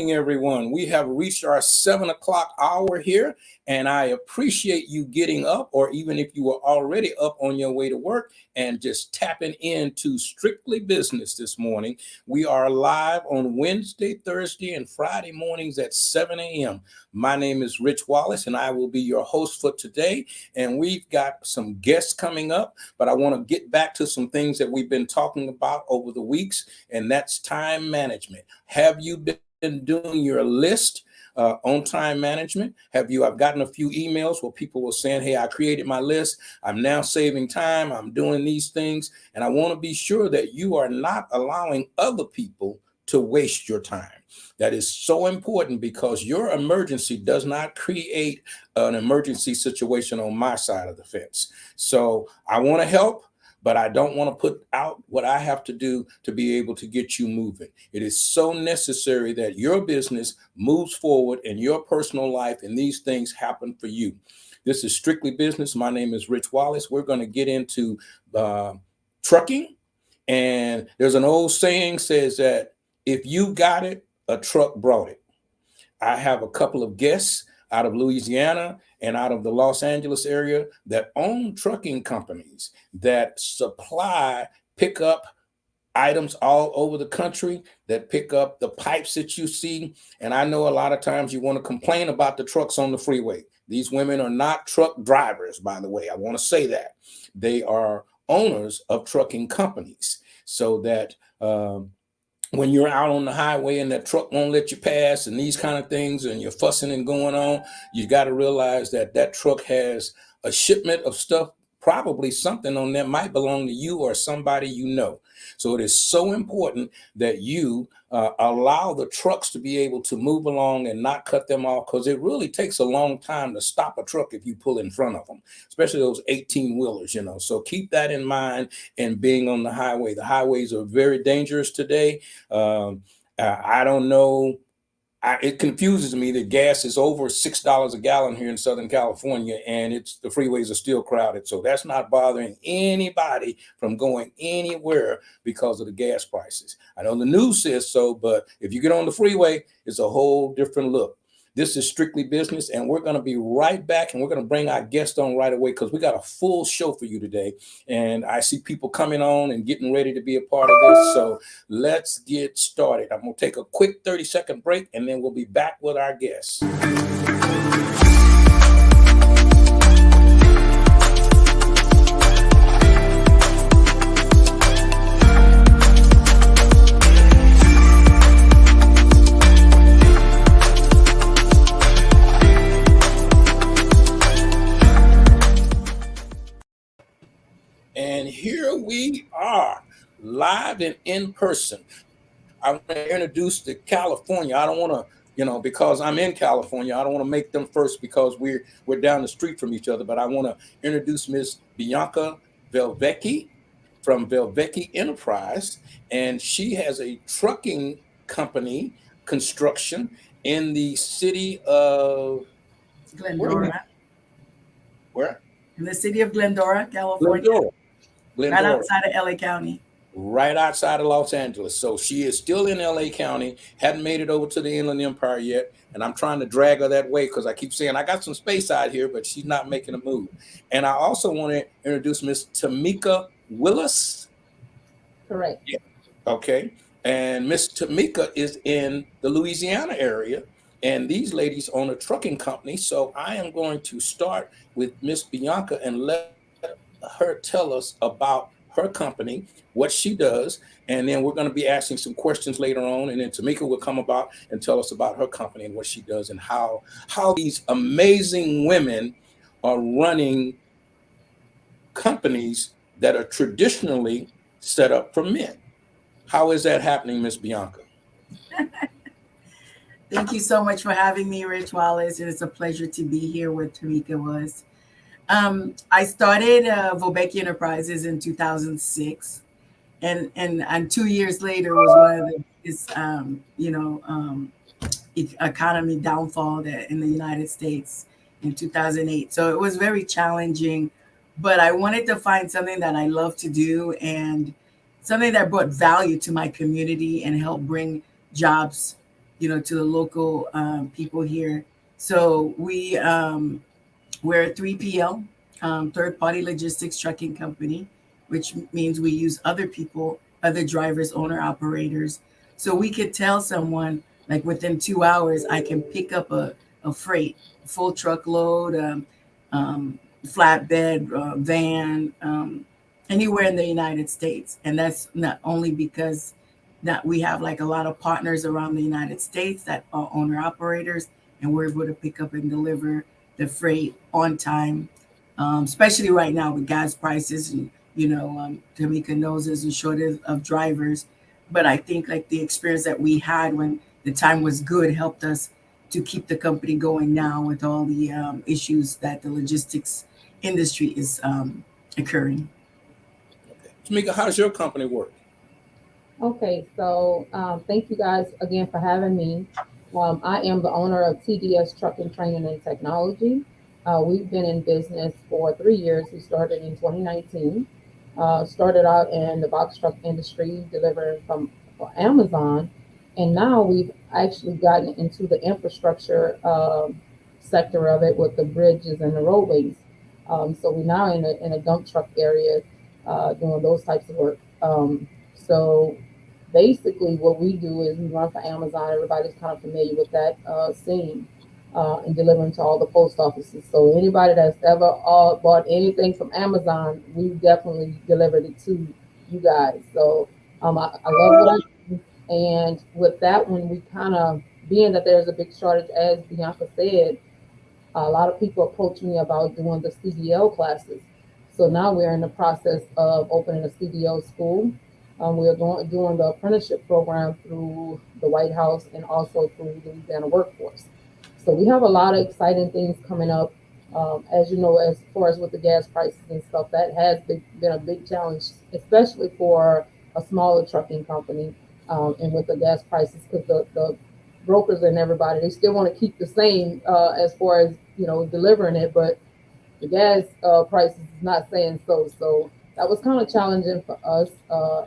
morning, everyone. We have reached our 7 o'clock hour here, and I appreciate you getting up, or even if you were already up on your way to work, and just tapping into Strictly Business this morning. We are live on Wednesday, Thursday, and Friday mornings at 7 a.m. My name is Rich Wallace, and I will be your host for today. And we've got some guests coming up, but I want to get back to some things that we've been talking about over the weeks, and that's time management. Have you been doing your list on time management? I've gotten a few emails where people were saying, hey, I created my list. I'm now saving time. I'm doing these things. And I want to be sure that you are not allowing other people to waste your time. That is so important, because your emergency does not create an emergency situation on my side of the fence. So I want to help, but I don't want to put out what I have to do to be able to get you moving. It is so necessary that your business moves forward in your personal life, and these things happen for you. This is Strictly Business. My name is Rich Wallace. We're going to get into trucking. And there's an old saying says that if you got it, a truck brought it. I have a couple of guests out of Louisiana and out of the Los Angeles area that own trucking companies that pick up items all over the country, that pick up the pipes that you see. And I know a lot of times you want to complain about the trucks on the freeway. These women are not truck drivers, by the way. I want to say that. They are owners of trucking companies, so that when you're out on the highway and that truck won't let you pass and these kind of things, and you're fussing and going on, you got to realize that that truck has a shipment of stuff, probably something on there might belong to you or somebody you know. So it is so important that you allow the trucks to be able to move along and not cut them off, because it really takes a long time to stop a truck if you pull in front of them, especially those 18-wheelers, So keep that in mind in being on the highway. The highways are very dangerous today. I don't know. It confuses me that gas is over $6 a gallon here in Southern California, and the freeways are still crowded. So that's not bothering anybody from going anywhere because of the gas prices. I know the news says so, but if you get on the freeway, it's a whole different look. This is Strictly Business, and we're going to be right back, and we're going to bring our guest on right away, because we got a full show for you today. And I see people coming on and getting ready to be a part of this. So let's get started. I'm going to take a quick 30-second break, and then we'll be back with our guests. And here we are, live and in person. I want to introduce to California. I don't want to, because I'm in California, I don't want to make them first because we're down the street from each other. But I want to introduce Miss Bianca Velvecchi from Velvecchi Enterprise, and she has a trucking company, construction, in the city of Glendora. Where? In the city of Glendora, California. Glendora. Right outside of LA County. Right outside of Los Angeles. So she is still in LA County, hadn't made it over to the Inland Empire yet. And I'm trying to drag her that way, because I keep saying I got some space out here, but she's not making a move. And I also want to introduce Miss Tamika Willis. Correct. Yeah. Okay. And Miss Tamika is in the Louisiana area, and these ladies own a trucking company. So I am going to start with Miss Bianca and let her tell us about her company, what she does, and then we're going to be asking some questions later on, and then Tamika will come about and tell us about her company and what she does, and how these amazing women are running companies that are traditionally set up for men. How is that happening, Miss Bianca? Thank you so much for having me, Rich Wallace. It is a pleasure to be here with Tamika was. I started Velvecchi Enterprises in 2006, and 2 years later was one of the biggest, economy downfall that in the United States in 2008. So it was very challenging, but I wanted to find something that I love to do and something that brought value to my community and help bring jobs to the local people here. So we're a 3PL, third party logistics trucking company, which means we use other people, other drivers, owner operators. So we could tell someone like within 2 hours, I can pick up a freight, full truckload, flatbed, van, anywhere in the United States. And that's not only because that we have like a lot of partners around the United States that are owner operators, and we're able to pick up and deliver the freight on time, especially right now with gas prices. And Tamika knows there's a shortage of drivers, but I think like the experience that we had when the time was good helped us to keep the company going now with all the issues that the logistics industry is occurring. Okay. Tamika, how does your company work? Okay, so thank you guys again for having me. I am the owner of TDS Trucking Training and Technology. We've been in business for 3 years. We started in 2019. Started out in the box truck industry, delivering for Amazon, and now we've actually gotten into the infrastructure sector of it with the bridges and the roadways. So we're now in a dump truck area doing those types of work. So basically what we do is we run for Amazon. Everybody's kind of familiar with that scene, and delivering to all the post offices. So anybody that's ever bought anything from Amazon, we definitely delivered it to you guys. So I love what I do. And with that one, we kind of, being that there's a big shortage, as Bianca said, a lot of people approach me about doing the CDL classes. So now we're in the process of opening a CDL school. We're doing the apprenticeship program through the White House and also through Louisiana Workforce. So we have a lot of exciting things coming up. As you know, as far as with the gas prices and stuff, that has been a big challenge, especially for a smaller trucking company, and with the gas prices, because the brokers and everybody, they still want to keep the same as far as delivering it, but the gas prices is not saying so. So that was kind of challenging for us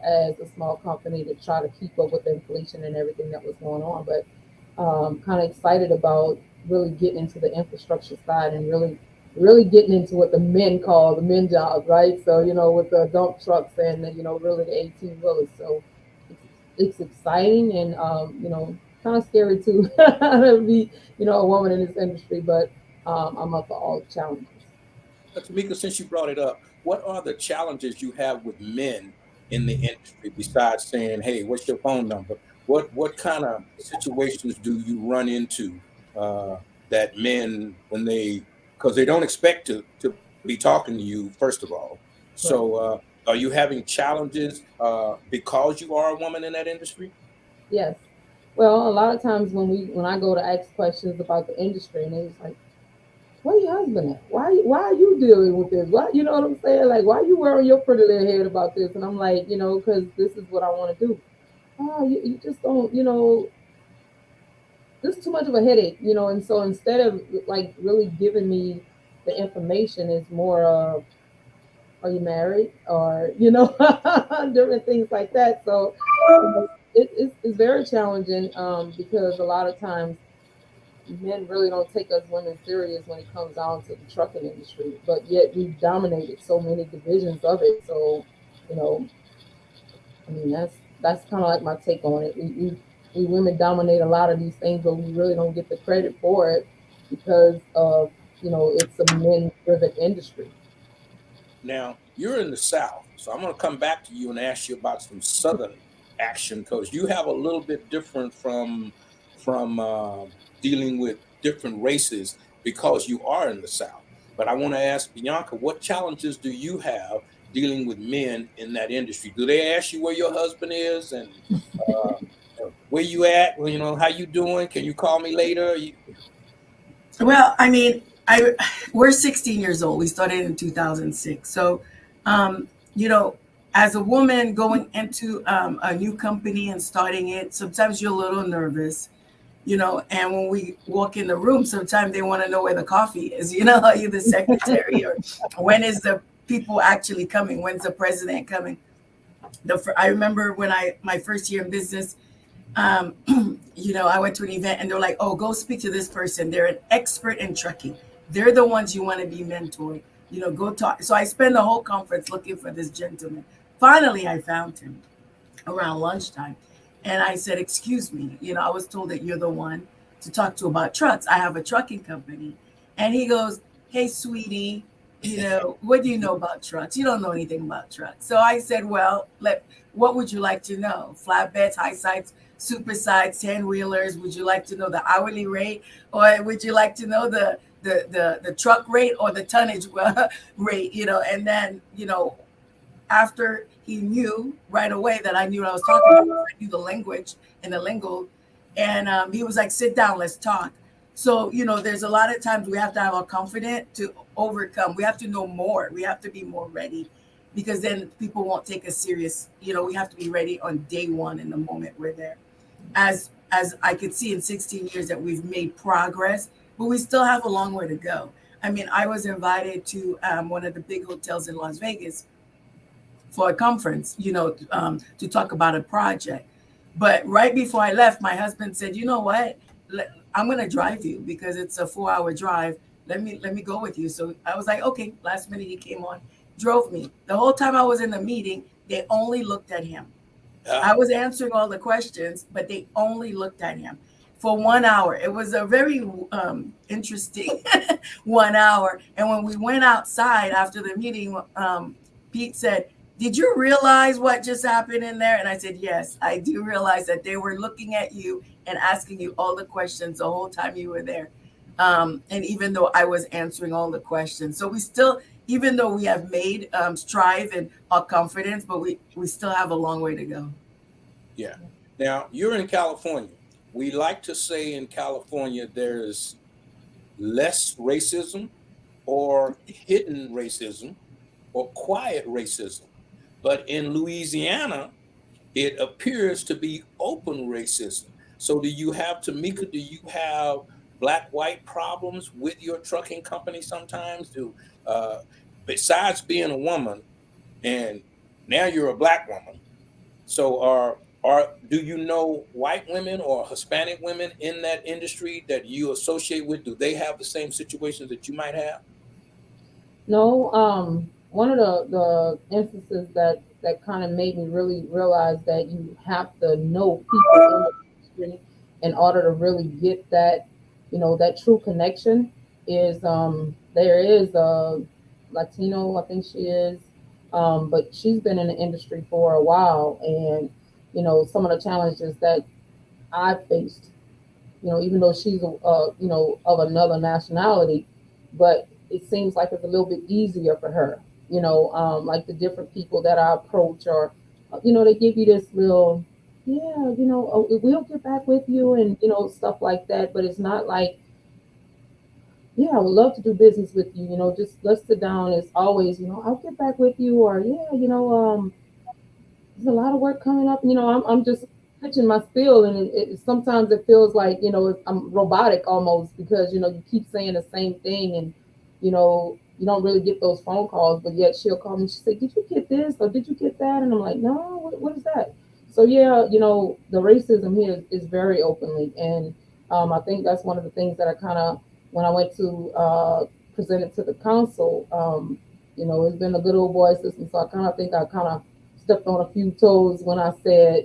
as a small company to try to keep up with the inflation and everything that was going on. But kind of excited about really getting into the infrastructure side and really getting into what the men call the men jobs, right? So with the dump trucks and really the 18 wheelers. So it's exciting and kind of scary too to be a woman in this industry, but I'm up for all the challenges. Tamika, since you brought it up, what are the challenges you have with men in the industry besides saying, "Hey, what's your phone number"? What kind of situations do you run into that men, when because they don't expect to be talking to you, first of all. So are you having challenges because you are a woman in that industry? Yes. Well, a lot of times when I go to ask questions about the industry, and it's like, where your husband at? Why are you dealing with this? Why, you know what I'm saying? Like, why are you wearing your pretty little head about this? And I'm like, because this is what I want to do. Oh, you just don't, this is too much of a headache, And so instead of like really giving me the information, is more of, are you married, or different things like that. So it's very challenging because a lot of times men really don't take us women serious when it comes down to the trucking industry, but yet we've dominated so many divisions of it. So, I mean, that's kind of like my take on it. We women dominate a lot of these things, but we really don't get the credit for it because of, it's a men-driven industry. Now, you're in the South, so I'm going to come back to you and ask you about some Southern action, because you have a little bit different from dealing with different races because you are in the South. But I want to ask Bianca, what challenges do you have dealing with men in that industry? Do they ask you where your husband is and where you at? Well, how you doing? Can you call me later? Well, I mean, we're 16 years old. We started in 2006. So, as a woman going into a new company and starting it, sometimes you're a little nervous, and when we walk in the room, sometimes they want to know where the coffee is, are you the secretary, or when is the people actually coming? When's the president coming? I remember when my first year in business, um, I went to an event and they're like, oh, go speak to this person. They're an expert in trucking. They're the ones you want to be mentored. Go talk. So I spent the whole conference looking for this gentleman. Finally, I found him around lunchtime. And I said, excuse me, I was told that you're the one to talk to about trucks. I have a trucking company. And he goes, hey, sweetie, what do you know about trucks? You don't know anything about trucks. So I said, well, what would you like to know? Flatbeds, high sides, super sides, 10 wheelers. Would you like to know the hourly rate? Or would you like to know the truck rate or the tonnage rate? And then, after he knew right away that I knew what I was talking about, I knew the language and the lingo. And he was like, sit down, let's talk. So, there's a lot of times we have to have a confidence to overcome. We have to know more. We have to be more ready because then people won't take us serious. We have to be ready on day one in the moment we're there. As I could see in 16 years that we've made progress, but we still have a long way to go. I mean, I was invited to one of the big hotels in Las Vegas for a conference, to talk about a project. But right before I left, my husband said, you know what? I'm going to drive you because it's a 4-hour drive. Let me go with you. So I was like, okay. Last minute he came on, drove me. The whole time I was in the meeting, they only looked at him. I was answering all the questions, but they only looked at him for 1 hour. It was a very interesting 1 hour. And when we went outside after the meeting, Pete said, did you realize what just happened in there? And I said, yes, I do realize that they were looking at you and asking you all the questions the whole time you were there. And even though I was answering all the questions. So we still, even though we have made strive and our confidence, but we still have a long way to go. Yeah. Now, you're in California. We like to say in California there's less racism or hidden racism or quiet racism. But in Louisiana, it appears to be open racism. So do you have, Tamika, do you have black-white problems with your trucking company sometimes? Besides being a woman, and now you're a black woman, so do you know white women or Hispanic women in that industry that you associate with? Do they have the same situations that you might have? No, one of the instances that kind of made me really realize that you have to know people in the industry in order to really get that, that true connection is there is a Latino, I think she is, but she's been in the industry for a while, and some of the challenges that I faced, even though she's of another nationality, but it seems like it's a little bit easier for her. Like the different people that I approach, or they give you this little, yeah, oh, we'll get back with you, and stuff like that. But it's not like, yeah, I would love to do business with you. Just let's sit down. It's always, I'll get back with you, or yeah, there's a lot of work coming up. I'm just pitching my spiel, and sometimes it feels like I'm robotic almost because you keep saying the same thing, and you don't really get those phone calls, but yet she'll call me. She say, "Did you get this or did you get that?" And I'm like, "No, what is that?" So yeah, the racism here is very openly, and I think that's one of the things that I kind of when I went to present it to the council. It's been a good old boy system, so I kind of think I kind of stepped on a few toes when I said,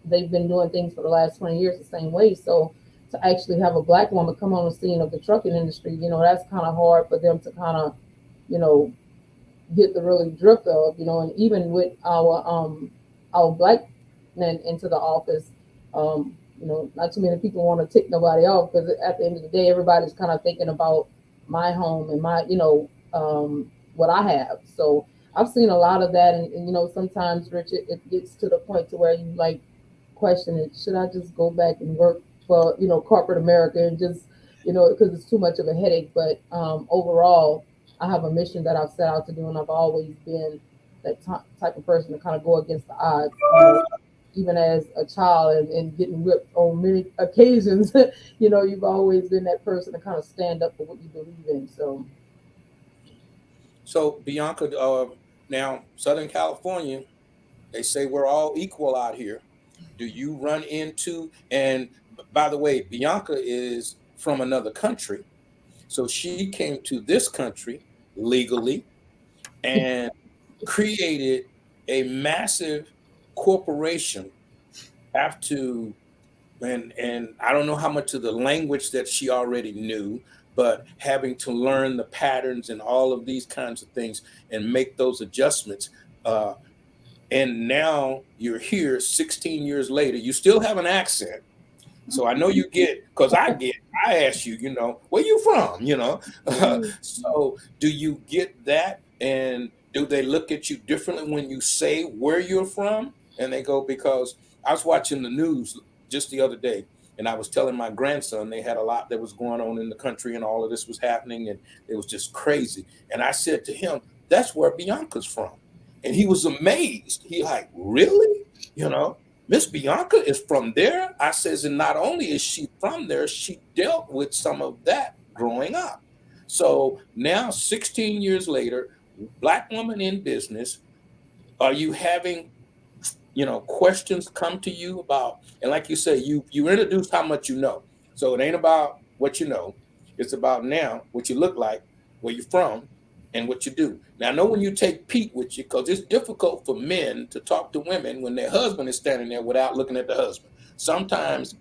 they've been doing things for the last 20 years the same way. So to actually have a black woman come on the scene of the trucking industry, that's kind of hard for them to kind of, get the really drift of, and even with our black men into the office, not too many people want to tick nobody off because at the end of the day, everybody's kind of thinking about my home and my, what I have. So I've seen a lot of that, and sometimes, Rich, it gets to the point to where you like question it. Should I just go back and work for corporate America and just because it's too much of a headache? But overall, I have a mission that I've set out to do, and I've always been that type of person to kind of go against the odds. Even as a child and getting whipped on many occasions, you've always been that person to kind of stand up for what you believe in. So Bianca, now Southern California, they say we're all equal out here. Do you run into, and by the way, Bianca is from another country. So she came to this country legally and created a massive corporation. Have to, and I don't know how much of the language that she already knew, but having to learn the patterns and all of these kinds of things and make those adjustments. Uh, and now you're here 16 years later. You still have an accent. So I know you get, because I ask you, where you from, so do you get that? And do they look at you differently when you say where you're from? And they go, because I was watching the news just the other day, and I was telling my grandson they had a lot that was going on in the country and all of this was happening, and it was just crazy. And I said to him, that's where Bianca's from. And he was amazed. He like, really? Miss Bianca is from there. I says, and not only is she from there, she dealt with some of that growing up. So now, 16 years later, Black woman in business, are you having, questions come to you about, and like you say, you introduced how much you know. So it ain't about what you know. It's about now what you look like, where you're from, and what you do. Now, I know when you take Pete with you, because it's difficult for men to talk to women when their husband is standing there without looking at the husband. Sometimes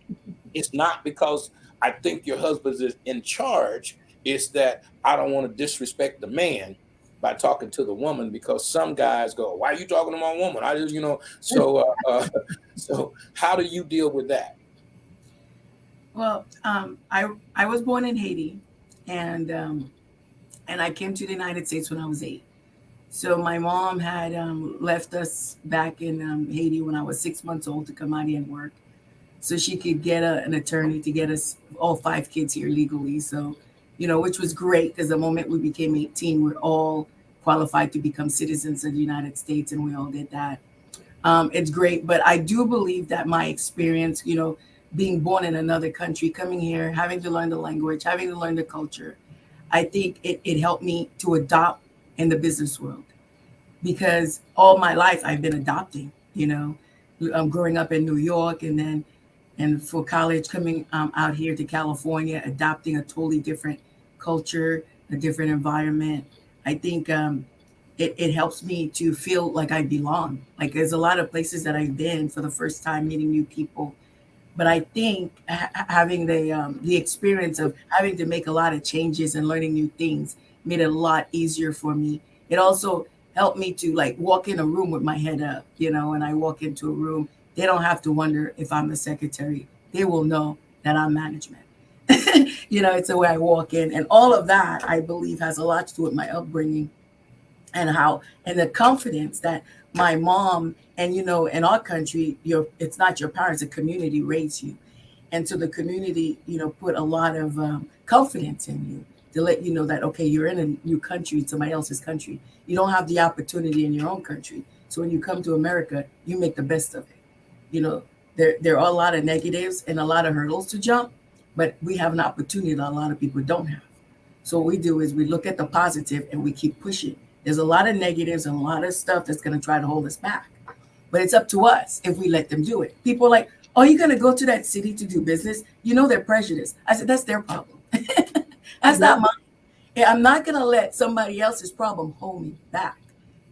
it's not because I think your husband is in charge. It's that I don't want to disrespect the man by talking to the woman, because some guys go, why are you talking to my woman? I just, so how do you deal with that? Well, I was born in Haiti, and I came to the United States when I was 8. So my mom had left us back in Haiti when I was 6 months old to come out here and work, so she could get an attorney to get us all 5 kids here legally. So, which was great, because the moment we became 18, we're all qualified to become citizens of the United States, and we all did that. It's great, but I do believe that my experience, being born in another country, coming here, having to learn the language, having to learn the culture, I think it helped me to adopt in the business world, because all my life I've been adopting, growing up in New York, and for college coming out here to California, adopting a totally different culture, a different environment. I think it helps me to feel like I belong. Like, there's a lot of places that I've been for the first time, meeting new people. But I think having the experience of having to make a lot of changes and learning new things made it a lot easier for me. It also helped me to like walk in a room with my head up, and I walk into a room, they don't have to wonder if I'm a secretary. They will know that I'm management. It's the way I walk in. And all of that, I believe, has a lot to do with my upbringing, and the confidence that my mom, and in our country, it's not your parents, the community raised you. And so the community, put a lot of confidence in you to let you know that, okay, you're in a new country, somebody else's country. You don't have the opportunity in your own country. So when you come to America, you make the best of it. There are a lot of negatives and a lot of hurdles to jump, but we have an opportunity that a lot of people don't have. So what we do is we look at the positive and we keep pushing. There's a lot of negatives and a lot of stuff that's going to try to hold us back, but it's up to us if we let them do it. People are like, oh, you're going to go to that city to do business? They're prejudiced. I said, that's their problem. That's not mine. I'm not going to let somebody else's problem hold me back.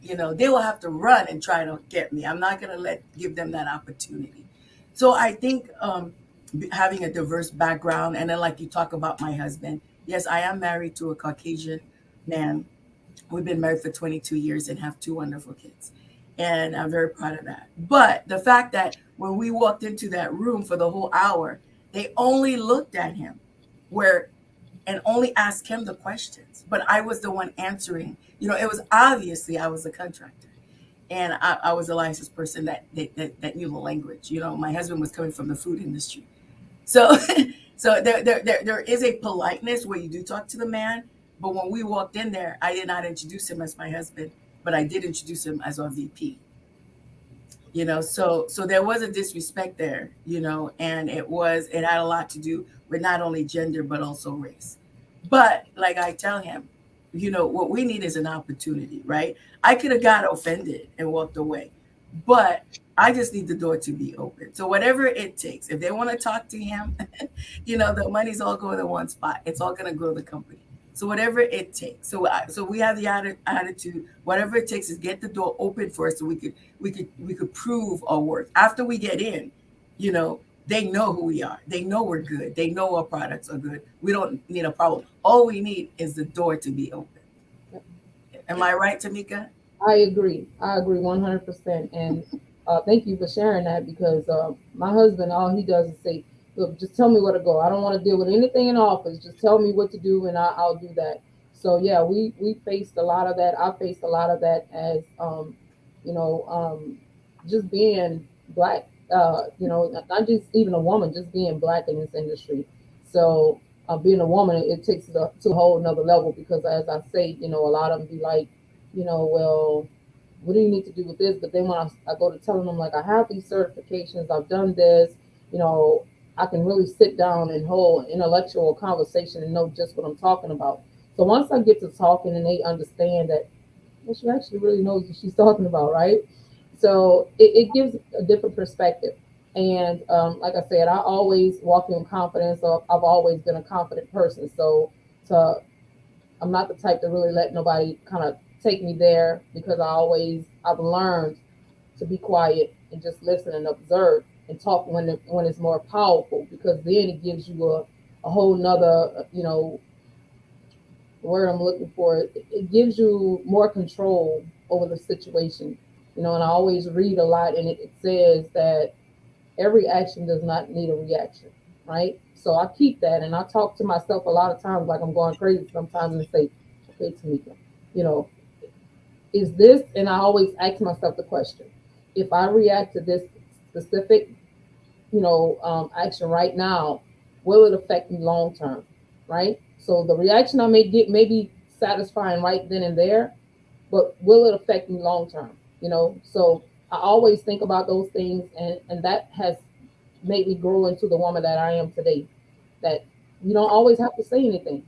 They will have to run and try to get me. I'm not going to give them that opportunity. So I think having a diverse background, and then like you talk about my husband, yes, I am married to a Caucasian man. We've been married for 22 years and have 2 wonderful kids. And I'm very proud of that. But the fact that when we walked into that room for the whole hour, they only looked at him and only asked him the questions. But I was the one answering. It was obviously I was a contractor. And I was a licensed person that knew the language. My husband was coming from the food industry. So there is a politeness where you do talk to the man. But when we walked in there, I did not introduce him as my husband, but I did introduce him as our VP. So there was a disrespect there, and it had a lot to do with not only gender, but also race. But like I tell him, what we need is an opportunity, right? I could have got offended and walked away, but I just need the door to be open. So whatever it takes, if they want to talk to him, the money's all going to one spot. It's all going to grow the company. So whatever it takes. So we have the attitude. Whatever it takes is get the door open for us, so we could prove our worth. After we get in, they know who we are. They know we're good. They know our products are good. We don't need a problem. All we need is the door to be open. Am I right, Tamika? I agree. I agree 100%. And thank you for sharing that, because my husband, all he does is say, look, just tell me where to go. I don't want to deal with anything in the office. Just tell me what to do, and I'll do that. So yeah, we faced a lot of that. I faced a lot of that as you know, just being black. Not just even a woman, just being black in this industry. So being a woman, it takes it up to a whole another level, because as I say, a lot of them be like, well, what do you need to do with this? But then when I go to telling them, like, I have these certifications, I've done this, you know, I can really sit down and hold an intellectual conversation and know just what I'm talking about. So once I get to talking and they understand that, well, she actually really knows what she's talking about, right? So it gives a different perspective. And like I said, I always walk in confidence. So I've always been a confident person. So to I'm not the type to really let nobody kind of take me there, because I've learned to be quiet and just listen and observe and talk when it's more powerful, because then it gives you a whole nother, word I'm looking for. It gives you more control over the situation, and I always read a lot, and it says that every action does not need a reaction, right? So I keep that, and I talk to myself a lot of times like I'm going crazy sometimes, and say, okay, Tamika, you know, is this, and I always ask myself the question, if I react to this specific, action right now, will it affect me long term, right? So the reaction I may get may be satisfying right then and there, but will it affect me long term? So I always think about those things, and that has made me grow into the woman that I am today. That you don't always have to say anything.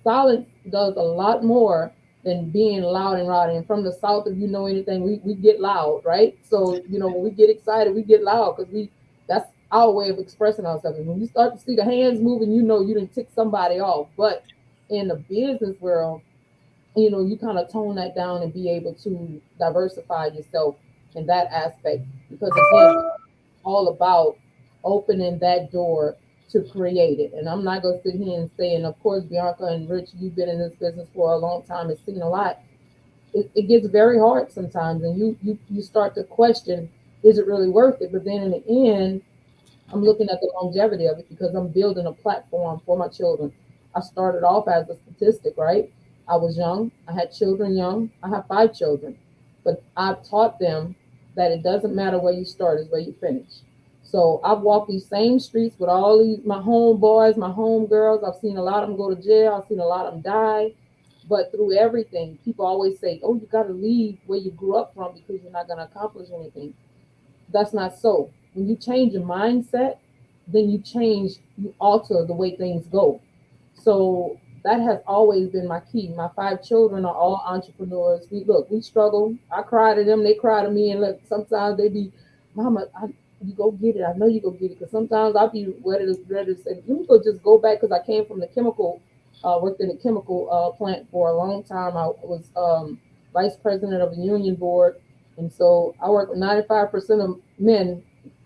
Silence does a lot more than being loud and rowdy. And from the South, if you know anything, we get loud, right? So, when we get excited, we get loud, because that's our way of expressing ourselves. And when you start to see the hands moving, you didn't tick somebody off. But in the business world, you kind of tone that down and be able to diversify yourself in that aspect. Because again, all about opening that door to create it. And I'm not going to sit here and say, and of course, Bianca and Rich, you've been in this business for a long time and seen a lot. It gets very hard sometimes, and you start to question, is it really worth it? But then in the end, I'm looking at the longevity of it, because I'm building a platform for my children. I started off as a statistic, right? I was young. I had children young. I have 5 children. But I've taught them that it doesn't matter where you start, is where you finish. So I've walked these same streets with all these my home boys, my home girls. I've seen a lot of them go to jail. I've seen a lot of them die. But through everything, people always say, "Oh, you got to leave where you grew up from, because you're not going to accomplish anything." That's not so. When you change your mindset, then you alter the way things go. So that has always been my key. My 5 children are all entrepreneurs. We struggle. I cry to them, they cry to me, and look, sometimes they be, Mama, you go get it. I know you go get it. Because sometimes I'll be ready to say, let me go just go back, because I came from the chemical, worked in the chemical plant for a long time. I was vice president of the union board, and so I worked with 95% of men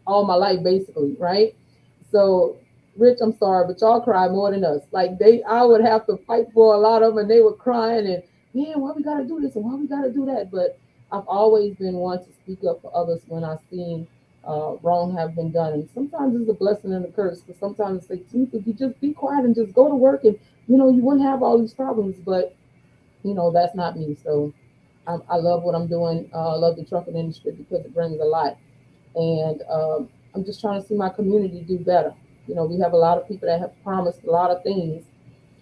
all my life, basically, right? So, Rich, I'm sorry, but y'all cry more than us. Like I would have to fight for a lot of them, and they were crying, and man, why we gotta do this and why we gotta do that? But I've always been one to speak up for others when I've seen wrong have been done, and sometimes it's a blessing and a curse. Because sometimes it's like, Timothy, you just be quiet and just go to work, and you wouldn't have all these problems. But that's not me. So I love what I'm doing. I love the trucking industry, because it brings a lot, and I'm just trying to see my community do better. We have a lot of people that have promised a lot of things,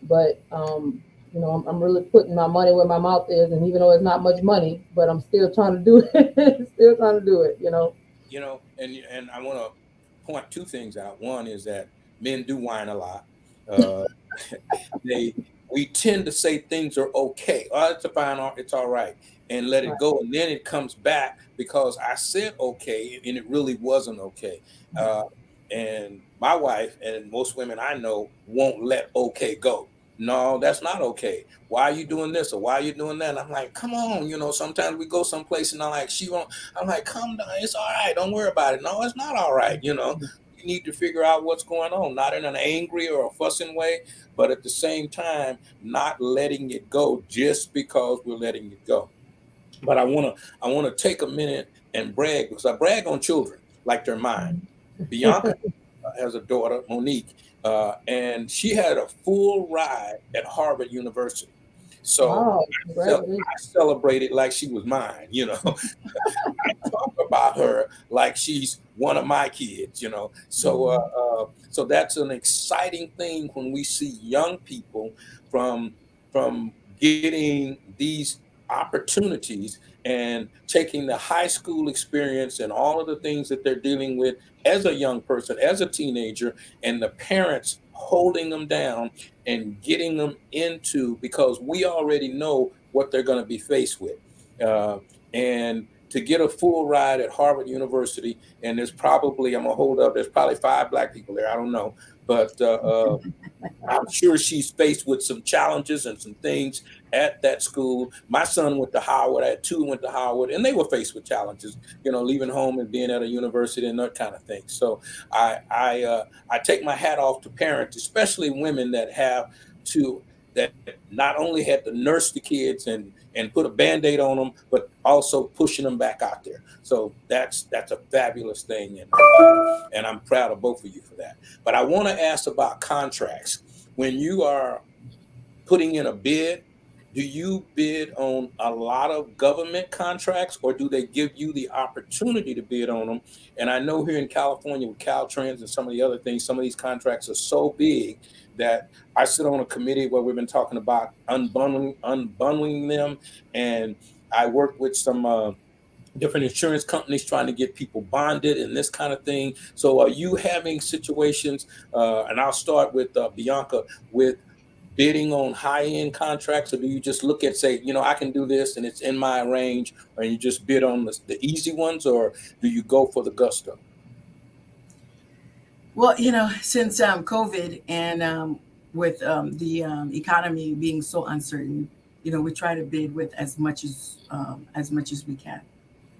but I'm really putting my money where my mouth is, and even though it's not much money, but I'm still trying to do it. Still trying to do it. And I want to point 2 things out. One is that men do whine a lot. Uh, they we tend to say things are okay. Oh, it's fine, it's all right, and let it Right. go. And then it comes back because I said okay, and it really wasn't okay. Uh, and my wife and most women I know won't let okay go. No, that's not okay. Why are you doing this or why are you doing that? And I'm like, come on, sometimes we go someplace and I'm like, she won't. I'm like, calm down, it's all right, don't worry about it. No, it's not all right. You need to figure out what's going on, not in an angry or a fussing way, but at the same time, not letting it go just because we're letting it go. But I wanna take a minute and brag because I brag on children like they're mine. Bianca has a daughter, Monique, and she had a full ride at Harvard University. So Wow, I congratulations. celebrated like she was mine. I talk about her like she's one of my kids. So that's an exciting thing when we see young people from from getting these opportunities and taking the high school experience and all of the things that they're dealing with as a young person, as a teenager, and the parents holding them down and getting them into because we already know what they're going to be faced with. And to get a full ride at Harvard University, and I'm gonna hold up, there's probably 5 Black people there, I don't know, but I'm sure she's faced with some challenges and some things at that school. My son went to Howard. I had 2 went to Howard, and they were faced with challenges, leaving home and being at a university and that kind of thing. So I take my hat off to parents, especially women that not only had to nurse the kids and put a band-aid on them, but also pushing them back out there. So that's a fabulous thing, and I'm proud of both of you for that. But I want to ask about contracts. When you are putting in a bid, do you bid on a lot of government contracts or do they give you the opportunity to bid on them? And I know here in California with Caltrans and some of the other things, some of these contracts are so big that I sit on a committee where we've been talking about unbundling them. And I work with some different insurance companies trying to get people bonded and this kind of thing. So are you having situations, and I'll start with Bianca, with bidding on high-end contracts, or do you just look at, say, I can do this and it's in my range, or you just bid on the easy ones, or do you go for the gusto? Well, since COVID and with the economy being so uncertain, we try to bid with as much as we can.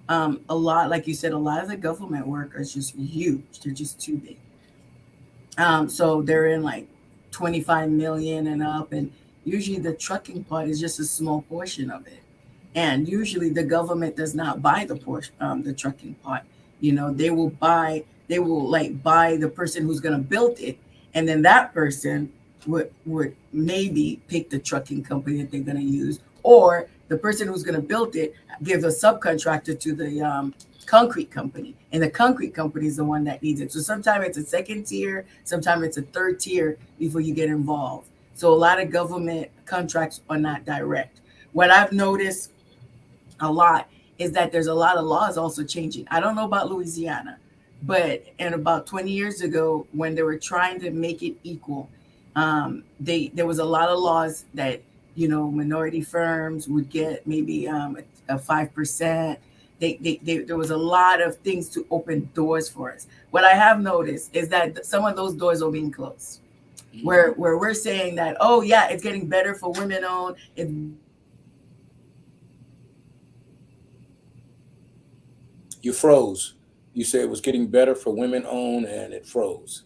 A lot, like you said, a lot of the government work is just huge. They're just too big. So they're in like 25 million and up, and usually the trucking part is just a small portion of it. And usually the government does not buy the trucking part. They will like buy the person who's going to build it, and then that person would maybe pick the trucking company that they're going to use, or the person who's going to build it gives a subcontractor to the concrete company, and the concrete company is the one that needs it. So sometimes it's a second tier, sometimes it's a third tier before you get involved. So a lot of government contracts are not direct. What I've noticed a lot is that there's a lot of laws also changing. I don't know about Louisiana, but in about 20 years ago, when they were trying to make it equal, there was a lot of laws that minority firms would get maybe a 5%. There was a lot of things to open doors for us. What I have noticed is that some of those doors are being closed. Where we're saying that, oh yeah, it's getting better for women owned. You froze. You said it was getting better for women owned, and it froze.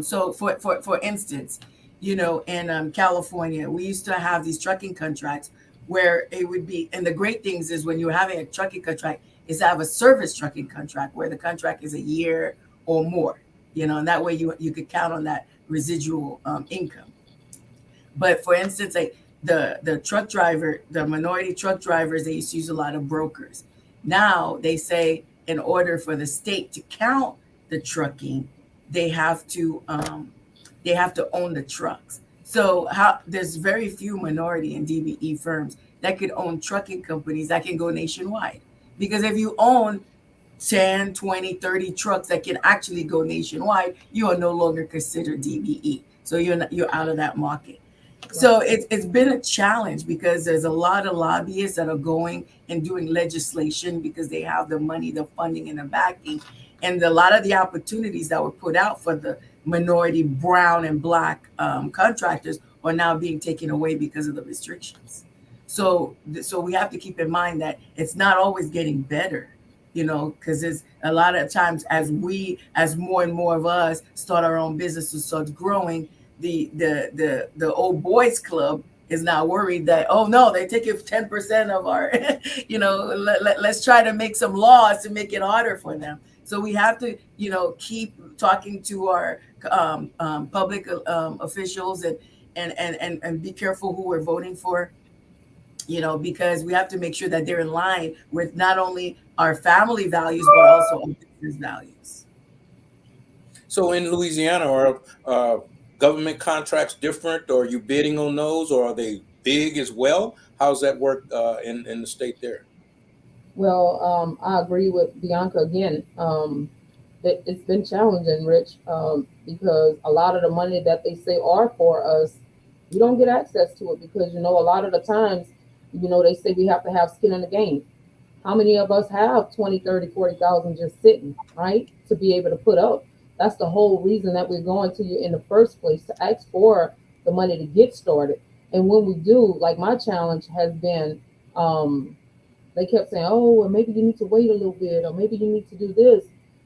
So for instance, in California, we used to have these trucking contracts where it would be, and the great things is when you're having a trucking contract is to have a service trucking contract where the contract is a year or more, and that way you could count on that residual income. But for instance, like the truck driver, the minority truck drivers, they used to use a lot of brokers. Now they say in order for the state to count the trucking, they have to own the trucks. So there's very few minority and DBE firms that could own trucking companies that can go nationwide. Because if you own 10, 20, 30 trucks that can actually go nationwide, you are no longer considered DBE. So you're out of that market. So it's been a challenge because there's a lot of lobbyists that are going and doing legislation because they have the money, the funding, and the backing. And a lot of the opportunities that were put out for the minority, brown, and black contractors are now being taken away because of the restrictions. So we have to keep in mind that it's not always getting better, because it's a lot of times as more and more of us start our own businesses, starts growing, the old boys club is now worried that, oh no, they take 10% of our, let's try to make some laws to make it harder for them. So we have to, keep talking to our public officials and be careful who we're voting for, because we have to make sure that they're in line with not only our family values, but also our business values. So in Louisiana, are government contracts different? Or are you bidding on those, or are they big as well? How's that work in the state there? Well, I agree with Bianca again. It's been challenging, Rich, because a lot of the money that they say are for us, you don't get access to it because, a lot of the times, they say we have to have skin in the game. How many of us have 20, 30, 40,000 just sitting, right, to be able to put up? That's the whole reason that we're going to you in the first place, to ask for the money to get started. And when we do, like my challenge has been, they kept saying, oh, well, maybe you need to wait a little bit, or maybe you need to do this,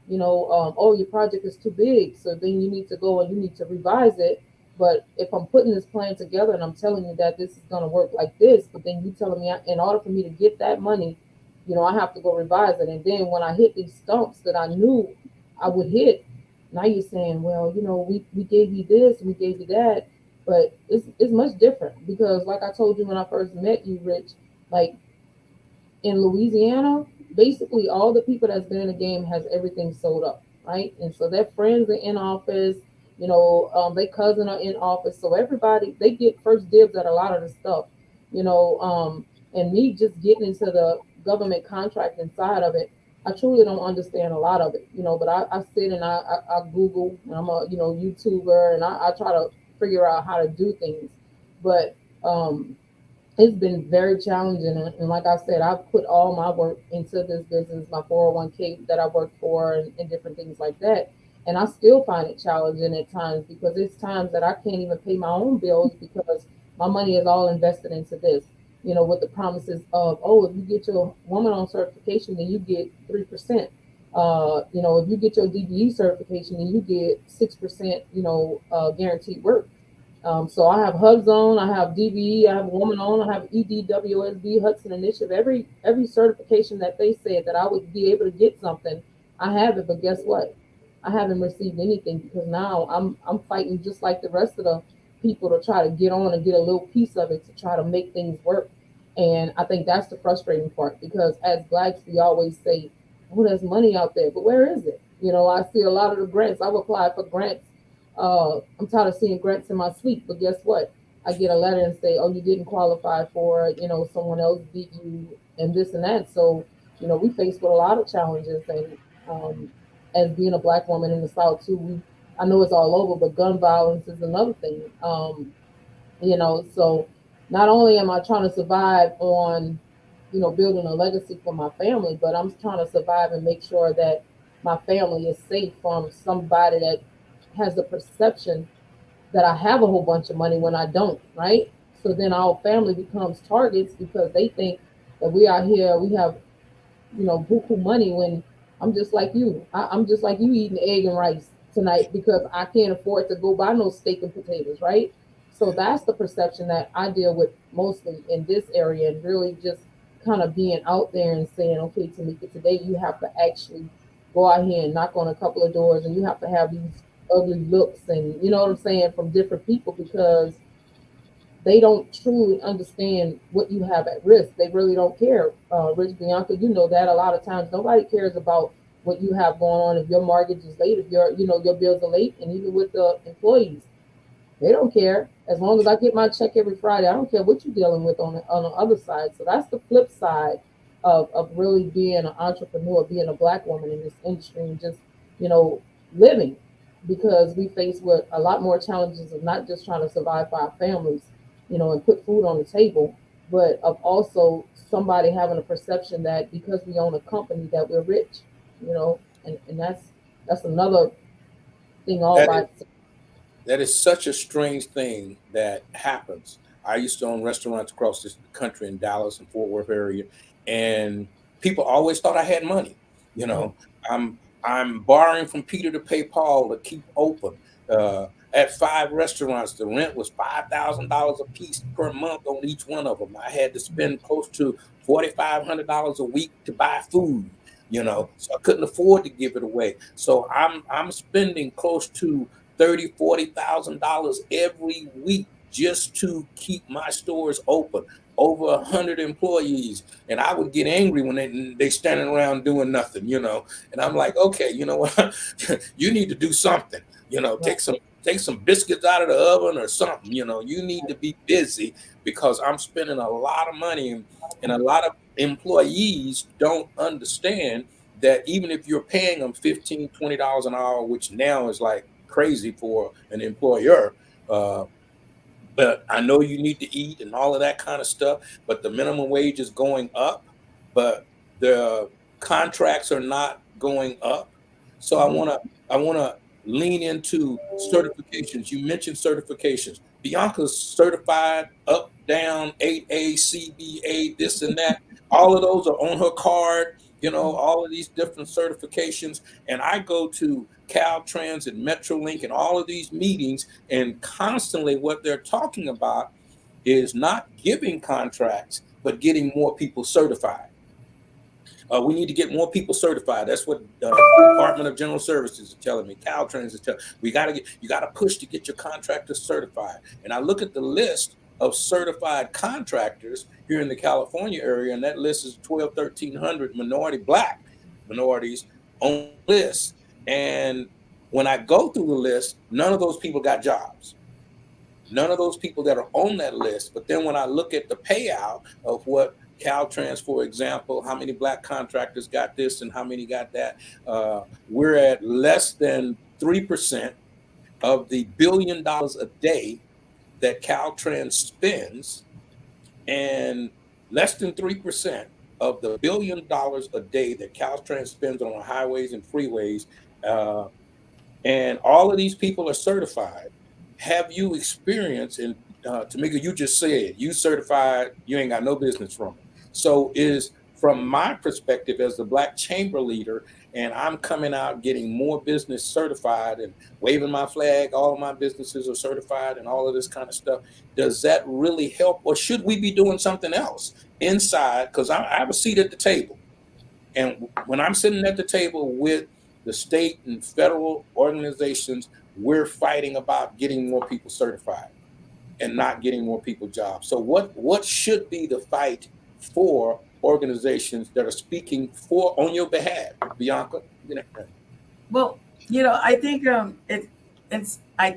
oh, your project is too big. So then you need to go and you need to revise it. But if I'm putting this plan together and I'm telling you that this is going to work like this, but then you telling me in order for me to get that money, I have to go revise it. And then when I hit these stumps that I knew I would hit, now you're saying, well, we gave you this, we gave you that. But it's much different because like I told you when I first met you, Rich, like in Louisiana, basically all the people that's been in the game has everything sold up, right? And so their friends are in office, their cousin are in office. So everybody, they get first dibs at a lot of the stuff, and me just getting into the government contracting side of it, I truly don't understand a lot of it, but I sit and I Google, and I'm a, YouTuber, and I try to figure out how to do things. But it's been very challenging. And like I said, I've put all my work into this business, my 401k that I work for and different things like that. And I still find it challenging at times because it's times that I can't even pay my own bills because my money is all invested into this, with the promises of, oh, if you get your woman on certification, then you get 3%. If you get your DBE certification, then you get 6%, guaranteed work. So I have HUDs on, I have DBE, I have Woman on, I have EDWSB, Hudson Initiative. Every certification that they said that I would be able to get something, I have it. But guess what? I haven't received anything because now I'm fighting just like the rest of the people to try to get on and get a little piece of it to try to make things work. And I think that's the frustrating part because as Blacks, we always say, oh, there's money out there, but where is it? I see a lot of the grants. I've applied for grants. I'm tired of seeing grants in my sleep, but guess what? I get a letter and say, oh, you didn't qualify for it, someone else beat you and this and that. So, we faced with a lot of challenges. And as being a Black woman in the South too, I know it's all over, but gun violence is another thing. So not only am I trying to survive on, building a legacy for my family, but I'm trying to survive and make sure that my family is safe from somebody that has the perception that I have a whole bunch of money when I don't, right? So then our family becomes targets because they think that we are here, we have, buku money when I'm just like you. I'm just like you eating egg and rice tonight because I can't afford to go buy no steak and potatoes, right? So that's the perception that I deal with mostly in this area, and really just kind of being out there and saying, okay, Tamika, today you have to actually go out here and knock on a couple of doors, and you have to have these ugly looks and you know what I'm saying from different people because they don't truly understand what you have at risk. They really don't care. Rich, Bianca, you know that a lot of times nobody cares about what you have going on. If your mortgage is late, if your bills are late, and even with the employees, they don't care. As long as I get my check every Friday, I don't care what you're dealing with on the other side. So that's the flip side of really being an entrepreneur, being a Black woman in this industry, and just living. because we face with a lot more challenges of not just trying to survive for our families, you know, and put food on the table, but of also somebody having a perception that because we own a company that we're rich, you know, and that's another thing all That by is itself. that is such a strange thing that happens. I used to own restaurants across this country in Dallas and Fort Worth area, and people always thought I had money. You Mm. know, I'm borrowing from Peter to pay Paul to keep open. At 5 restaurants, the rent was $5,000 a piece per month on each one of them. I had to spend close to $4,500 a week to buy food. You know, so I couldn't afford to give it away. So I'm spending close to 30, $40,000 every week just to keep my stores open. Over 100 employees, and I would get angry when they standing around doing nothing, you know. And I'm like, okay, you know what? You need to do something. You know, Right. take some biscuits out of the oven or something. You know, you need to be busy because I'm spending a lot of money, and a lot of employees don't understand that even if you're paying them 15, $20 an hour, which now is like crazy for an employer, uh, but I know you need to eat and all of that kind of stuff, but the minimum wage is going up, but the contracts are not going up. So I want to lean into certifications. You mentioned certifications. Bianca's certified up, down, 8A, CBA, this and that. All of those are on her card, you know, all of these different certifications. And I go to Caltrans and Metrolink and all of these meetings, and constantly what they're talking about is not giving contracts, but getting more people certified. We need to get more people certified. That's what Department of General Services is telling me. Caltrans is telling we got to get you got to push to get your contractors certified. And I look at the list of certified contractors here in the California area, and that list is 12, 1,300 minority black minorities on the list. And when I go through the list, none of those people got jobs. None of those people that are on that list. But then when I look at the payout of what Caltrans, for example, how many black contractors got this and how many got that, we're at less than 3% of the $1 billion a day that Caltrans spends, and less than 3% of the $1 billion a day that Caltrans spends on highways and freeways. Uh, and all of these people are certified. Have you experienced, and Tamika, you just said you certified, you ain't got no business from it. So is from my perspective as the Black Chamber leader, and I'm coming out getting more business certified and waving my flag, all of my businesses are certified and all of this kind of stuff. Does that really help, or should we be doing something else inside? Because I have a seat at the table. And when I'm sitting at the table with the state and federal organizations, we're fighting about getting more people certified and not getting more people jobs. So what should be the fight for organizations that are speaking for on your behalf, Bianca? Well, I think I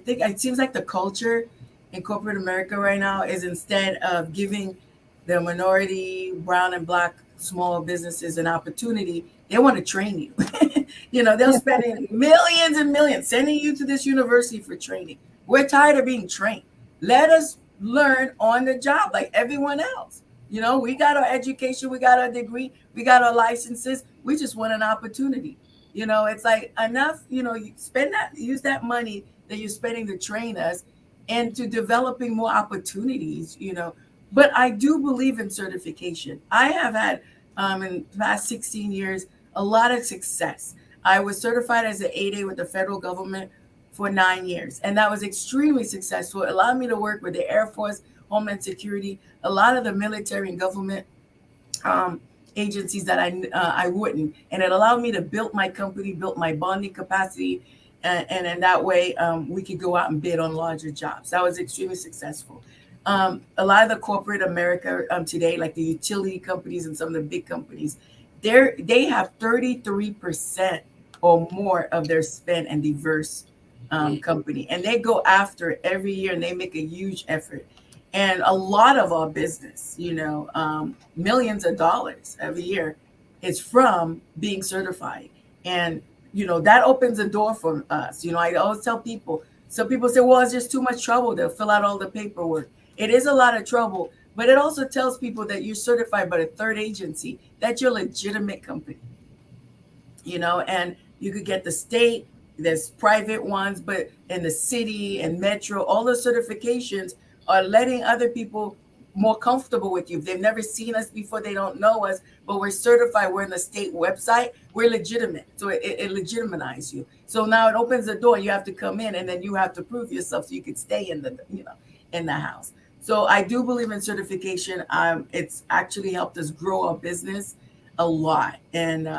think it seems like the culture in corporate America right now is, instead of giving the minority, brown and black small businesses an opportunity, they want to train you. They're spending millions and millions sending you to this university for training. We're tired of being trained. Let us learn on the job like everyone else. We got our education, we got our degree, we got our licenses. We just want an opportunity. It's like, enough, you spend that, use that money that you're spending to train us into developing more opportunities. But I do believe in certification. I have had, in the past 16 years, a lot of success. I was certified as an 8A with the federal government for 9 years, and that was extremely successful. It allowed me to work with the Air Force, Homeland Security, a lot of the military and government agencies that I wouldn't, and it allowed me to build my company, build my bonding capacity, and in that way we could go out and bid on larger jobs. That was extremely successful. A lot of the corporate America today, like the utility companies and some of the big companies, they have 33% or more of their spend and diverse company, and they go after it every year, and they make a huge effort. And a lot of our business, millions of dollars every year, is from being certified. And that opens a door for us. I always tell people, some people say, well, it's just too much trouble. They'll fill out all the paperwork. It is a lot of trouble, but it also tells people that you're certified by a third agency, that you're a legitimate company, and you could get the state, there's private ones, but in the city and metro, all the certifications are letting other people more comfortable with you. If they've never seen us before, they don't know us, but we're certified, we're in the state website, we're legitimate. So it legitimizes you. So now it opens the door. You have to come in, and then you have to prove yourself so you can stay in the house. So I do believe in certification. It's actually helped us grow our business a lot. And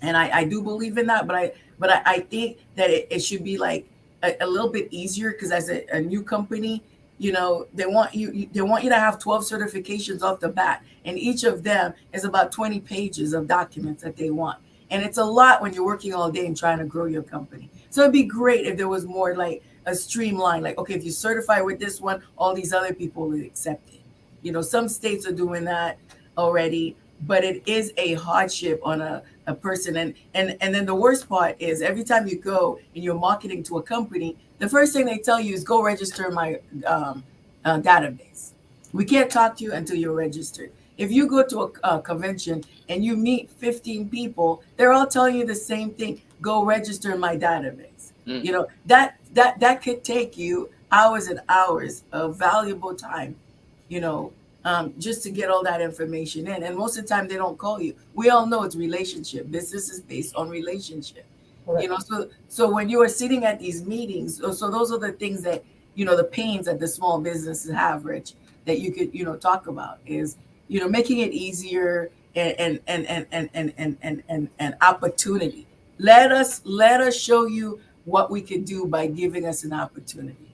I do believe in that, but I think that it should be like a little bit easier, because as a new company, they want you to have 12 certifications off the bat, and each of them is about 20 pages of documents that they want. And it's a lot when you're working all day and trying to grow your company. So it'd be great if there was more like a streamline, like, okay, if you certify with this one, all these other people will accept it. Some states are doing that already, but it is a hardship on a person. And then the worst part is, every time you go and you're marketing to a company, the first thing they tell you is, go register my database. We can't talk to you until you're registered. If you go to a convention and you meet 15 people, they're all telling you the same thing: go register in my database. That could take you hours and hours of valuable time, just to get all that information in. And most of the time they don't call you. We all know it's relationship. Business is based on relationship. Right. So when you are sitting at these meetings, so those are the things that, the pains that the small businesses have, Rich, that you could, talk about, is, making it easier and opportunity. Let us show you what we could do by giving us an opportunity.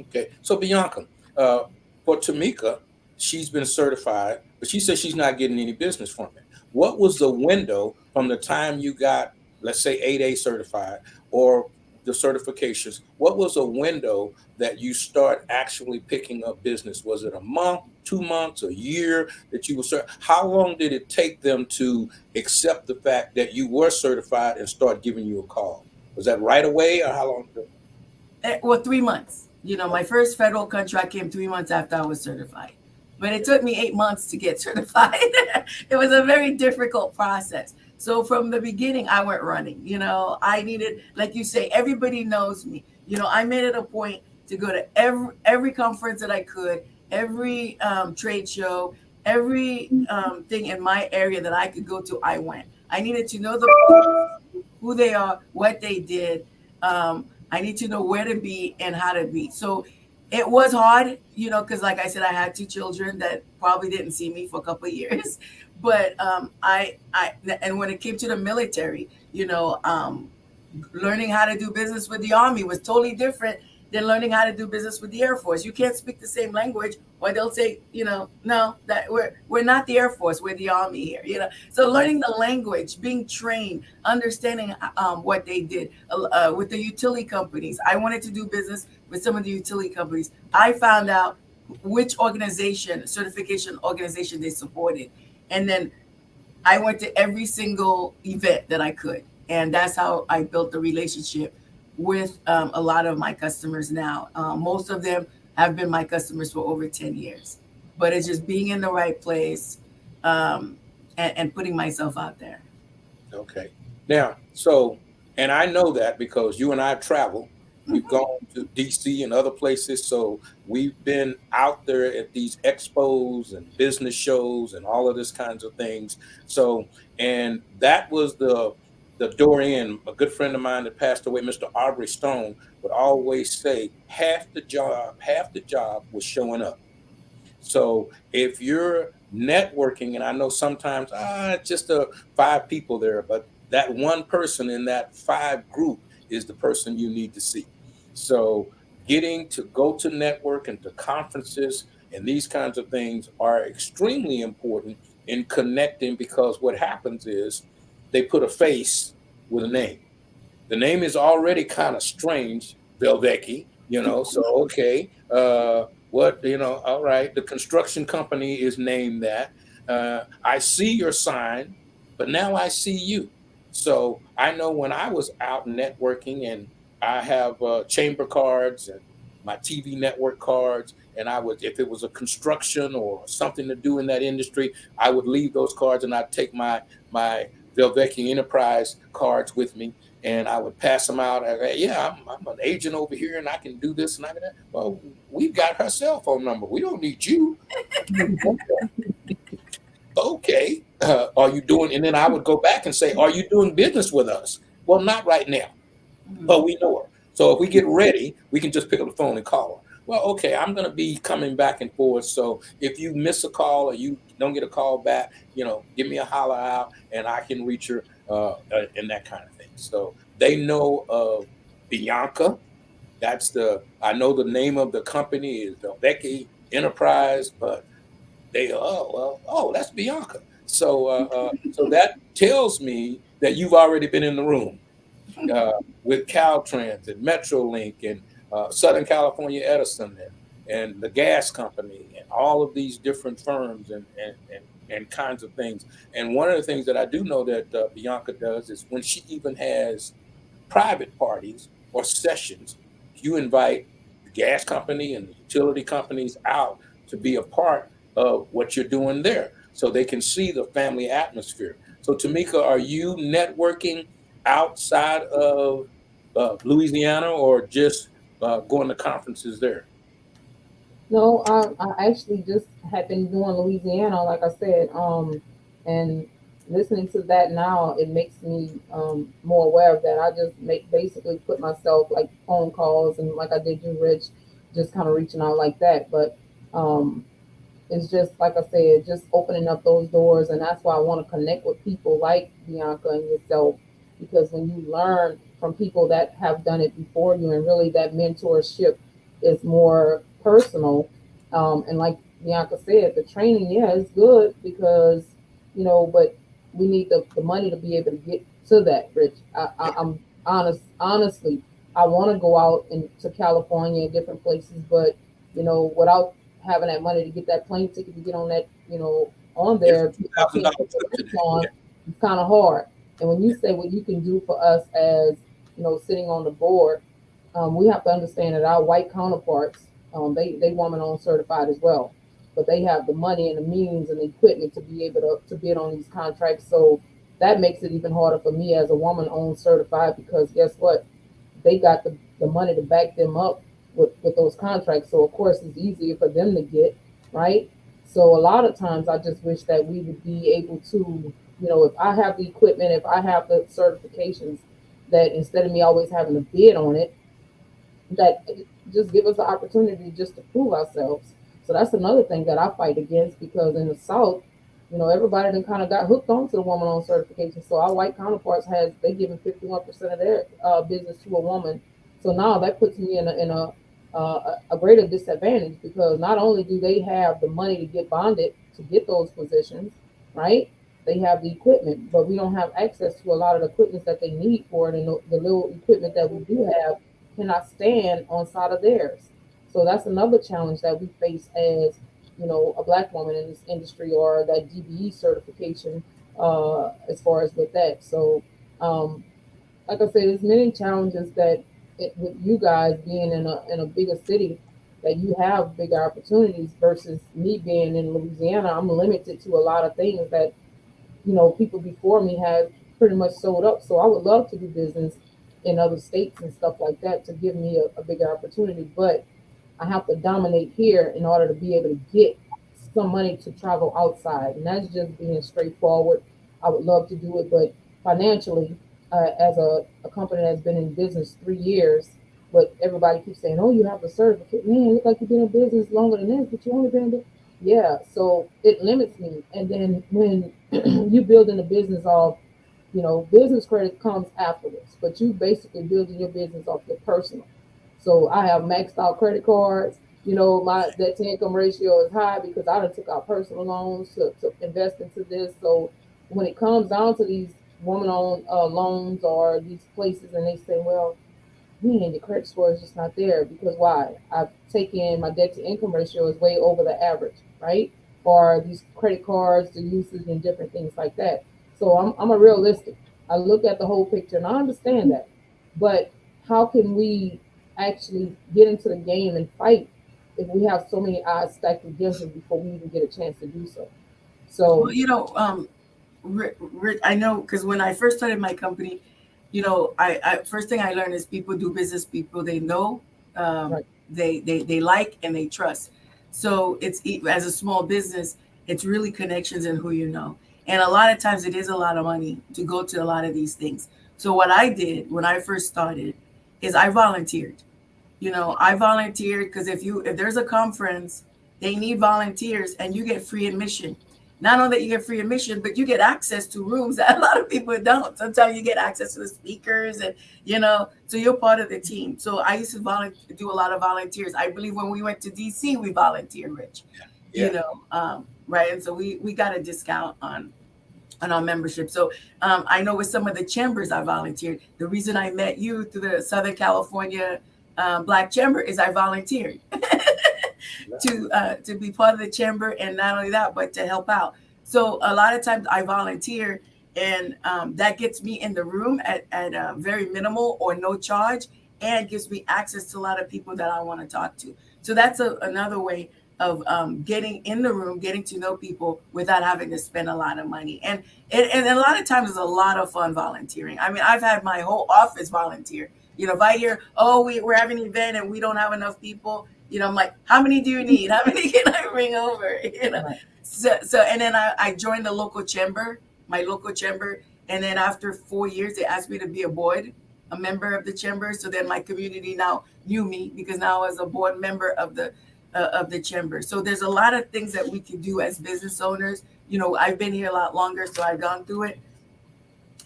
Okay. So Bianca, for Tamika, she's been certified, but she says she's not getting any business from it. What was the window from the time you got, let's say, 8A certified, or the certifications? What was a window that you start actually picking up business? Was it a month, 2 months, a year that you were How long did it take them to accept the fact that you were certified and start giving you a call? Was that right away, or how long? Well, 3 months. My first federal contract came 3 months after I was certified. But it took me 8 months to get certified. It was a very difficult process. So from the beginning, I went running. I needed, like you say, everybody knows me. I made it a point to go to every conference that I could, every trade show, every thing in my area that I could go to, I went. I needed to know who they are, what they did. I need to know where to be and how to be. So it was hard, because like I said, I had 2 children that probably didn't see me for a couple of years. But and when it came to the military, learning how to do business with the Army was totally different than learning how to do business with the Air Force. You can't speak the same language, or they'll say, no, that we're not the Air Force, we're the Army here. So learning the language, being trained, understanding what they did with the utility companies. I wanted to do business with some of the utility companies. I found out which certification organization they supported. And then I went to every single event that I could. And that's how I built the relationship with a lot of my customers now. Most of them have been my customers for over 10 years. But it's just being in the right place and putting myself out there. Okay. Now, and I know that because you and I travel. We've gone to DC and other places. So we've been out there at these expos and business shows and all of this kinds of things. So, and that was the door in. A good friend of mine that passed away, Mr. Aubrey Stone, would always say, half the job was showing up. So if you're networking, and I know sometimes just 5 people there, but that one person in that 5 group is the person you need to see. So getting to go to network and to conferences and these kinds of things are extremely important in connecting, because what happens is they put a face with a name. The name is already kind of strange, Velvecchi, so okay. All right, the construction company is named that. I see your sign, but now I see you. So I know when I was out networking, and I have chamber cards and my TV network cards, and I would, if it was a construction or something to do in that industry, I would leave those cards and I'd take my Velvecchi Enterprise cards with me, and I would pass them out. Yeah, I'm an agent over here, and I can do this and I can that. Well, we've got her cell phone number. We don't need you. Okay, are you doing? And then I would go back and say, are you doing business with us? Well, not right now, but we know her. So if we get ready, we can just pick up the phone and call her. Well, okay, I'm going to be coming back and forth. So if you miss a call or you don't get a call back, give me a holler out and I can reach her and that kind of thing. So they know of Bianca. I know the name of the company is Velvecchi Enterprise, but that's Bianca. So so that tells me that you've already been in the room with Caltrans and Metrolink and Southern California Edison and the gas company and all of these different firms and kinds of things. And one of the things that I do know that Bianca does is when she even has private parties or sessions, you invite the gas company and the utility companies out to be a part of what you're doing there so they can see the family atmosphere. So Tamika, are you networking outside of Louisiana or just going to conferences there? No, I actually just have been doing Louisiana, like I said, and listening to that now, it makes me more aware of that. I just basically put myself like phone calls and like I did you, Rich, just kind of reaching out like that. But um, it's just like I said, just opening up those doors, and that's why I want to connect with people like Bianca and yourself, because when you learn from people that have done it before you, and really that mentorship is more personal. And like Bianca said, the training, yeah, is good because but we need the money to be able to get to that, Rich. I'm honestly, I want to go out into California and different places, but without having that money to get that plane ticket to get on that, on It's there, if I can't put the rest on, it's kind of hard. And when you say what you can do for us as, sitting on the board, we have to understand that our white counterparts, they woman owned certified as well, but they have the money and the means and the equipment to be able to bid on these contracts. So that makes it even harder for me as a woman owned certified, because guess what? They got the money to back them up with those contracts. So of course it's easier for them to get, right? So a lot of times I just wish that we would be able to, if I have the equipment, if I have the certifications, that instead of me always having to bid on it, that just give us the opportunity just to prove ourselves. So that's another thing that I fight against, because in the South, everybody then kind of got hooked onto the woman on certification. So our white counterparts they given 51% of their business to a woman. So now that puts me in a greater disadvantage, because not only do they have the money to get bonded to get those positions, right? They have the equipment, but we don't have access to a lot of the equipment that they need for it, and the little equipment that we do have cannot stand on side of theirs. So that's another challenge that we face as a black woman in this industry, or that DBE certification, as far as with that. So like I said, there's many challenges that with you guys being in a bigger city, that you have bigger opportunities versus me being in Louisiana. I'm limited to a lot of things that people before me have pretty much sold up. So I would love to do business in other states and stuff like that to give me a bigger opportunity. But I have to dominate here in order to be able to get some money to travel outside. And that's just being straightforward. I would love to do it, but financially, as a company that's been in business 3 years, but everybody keeps saying, "Oh, you have a certificate. Man, you look like you've been in business longer than this, but you only been in this." Yeah, so it limits me. And then when you building a business off, business credit comes afterwards, but you basically building your business off your personal. So I have maxed out credit cards. My debt to income ratio is high because I done took out personal loans to invest into this. So when it comes down to these woman-owned loans or these places, and they say, "Well, man, your credit score is just not there," because why? I've taken my debt to income ratio is way over the average, right? Or these credit cards, the usage and different things like that. So I'm a realistic. I look at the whole picture and I understand that. But how can we actually get into the game and fight if we have so many odds stacked against us before we even get a chance to do so? Well, So, I know because when I first started my company, I first thing I learned is people do business people they know, um, right, they like and they trust. So as a small business, it's really connections and who you know. And a lot of times it is a lot of money to go to a lot of these things. So what I did when I first started is I volunteered. I volunteered because if there's a conference, they need volunteers and you get free admission. Not only that you get free admission, but you get access to rooms that a lot of people don't. Sometimes you get access to the speakers and so you're part of the team. So I used to do a lot of volunteers. I believe when we went to DC, we volunteered, Rich. Yeah. Right. And so we got a discount on our membership. So I know with some of the chambers I volunteered. The reason I met you through the Southern California Black Chamber is I volunteered to be part of the chamber, and not only that, but to help out. So a lot of times I volunteer, and that gets me in the room at very minimal or no charge, and gives me access to a lot of people that I want to talk to. So that's another way of getting in the room, getting to know people without having to spend a lot of money. And a lot of times it's a lot of fun volunteering. I mean, I've had my whole office volunteer. If I hear, oh, we're having an event and we don't have enough people, I'm like, how many do you need? How many can I bring over? right. So and then I joined the local chamber, my local chamber. And then after 4 years, they asked me to be a member of the chamber. So then my community now knew me because now I was a board member of the chamber. So there's a lot of things that we can do as business owners. I've been here a lot longer, so I've gone through it.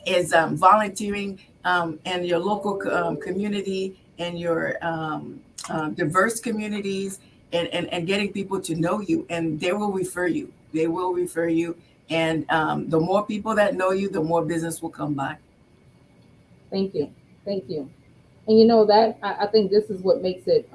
Is volunteering and your local community and your diverse communities, and getting people to know you, and they will refer you. They will refer you, and the more people that know you, the more business will come by. Thank you. Thank you. And you know that I think this is what makes it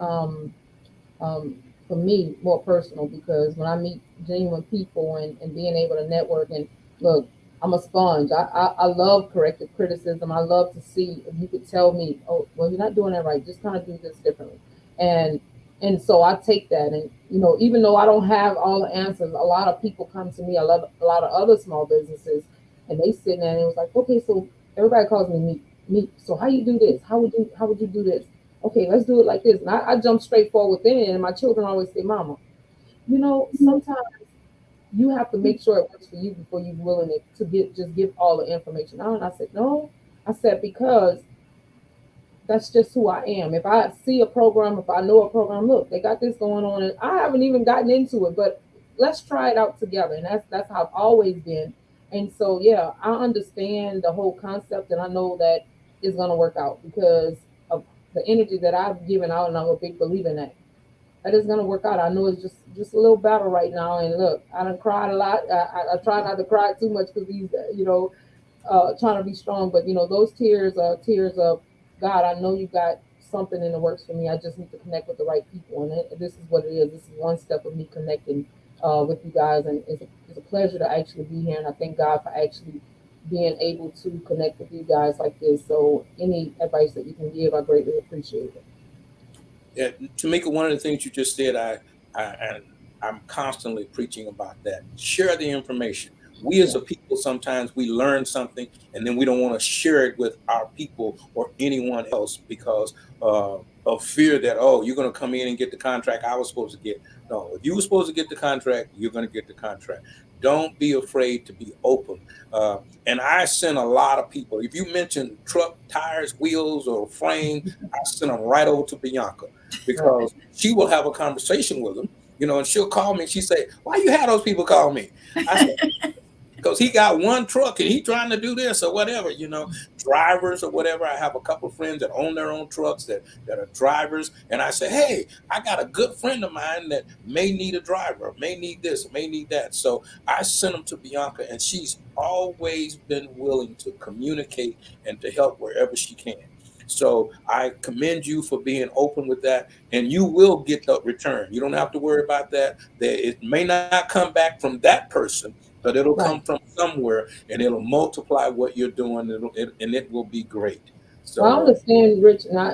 for me more personal, because when I meet genuine people and being able to network and look, I'm a sponge. I love corrective criticism. I love to see if you could tell me, oh, well, you're not doing that right. Just kind of do this differently. And and so I take that, and even though I don't have all the answers, a lot of people come to me. I love a lot of other small businesses, and they sit there and it was like, okay, so everybody calls me meat. So how you do this? How would you do this? Okay, let's do it like this. And I jump straight forward with it. And my children always say, Mama, sometimes you have to make sure it works for you before you're willing to just give all the information out. And I said, no. I said, because that's just who I am. If I see a program, if I know a program, look, they got this going on, and I haven't even gotten into it, but let's try it out together. And that's how I've always been. And so, yeah, I understand the whole concept, and I know that it's going to work out because of the energy that I've given out, and I'm a big believer in that. That is gonna work out. I know it's just a little battle right now. And look, I done cried a lot. I try not to cry too much because he's trying to be strong. But those tears are tears of God. I know you got something in the works for me. I just need to connect with the right people, and this is what it is. This is one step of me connecting with you guys, and it's a pleasure to actually be here. And I thank God for actually being able to connect with you guys like this. So any advice that you can give, I greatly appreciate it. Yeah, Tamika, one of the things you just said, I'm constantly preaching about that. Share the information. We as Yeah. a people, sometimes we learn something and then we don't want to share it with our people or anyone else because of fear that, oh, you're going to come in and get the contract I was supposed to get. No, if you were supposed to get the contract, you're going to get the contract. Don't be afraid to be open. And I send a lot of people. If you mention truck, tires, wheels, or frame, I send them right over to Bianca Right. because she will have a conversation with them, and she'll call me and she say, why you have those people call me? I said, because he got one truck and he trying to do this or whatever, drivers or whatever. I have a couple of friends that own their own trucks that are drivers. And I say, hey, I got a good friend of mine that may need a driver, may need this, may need that. So I sent them to Bianca, and she's always been willing to communicate and to help wherever she can. So I commend you for being open with that, and you will get the return. You don't have to worry about that. It may not come back from that person, but it'll Right. come from somewhere, and it'll multiply what you're doing, and it will be great. Well, I So understand, Rich, now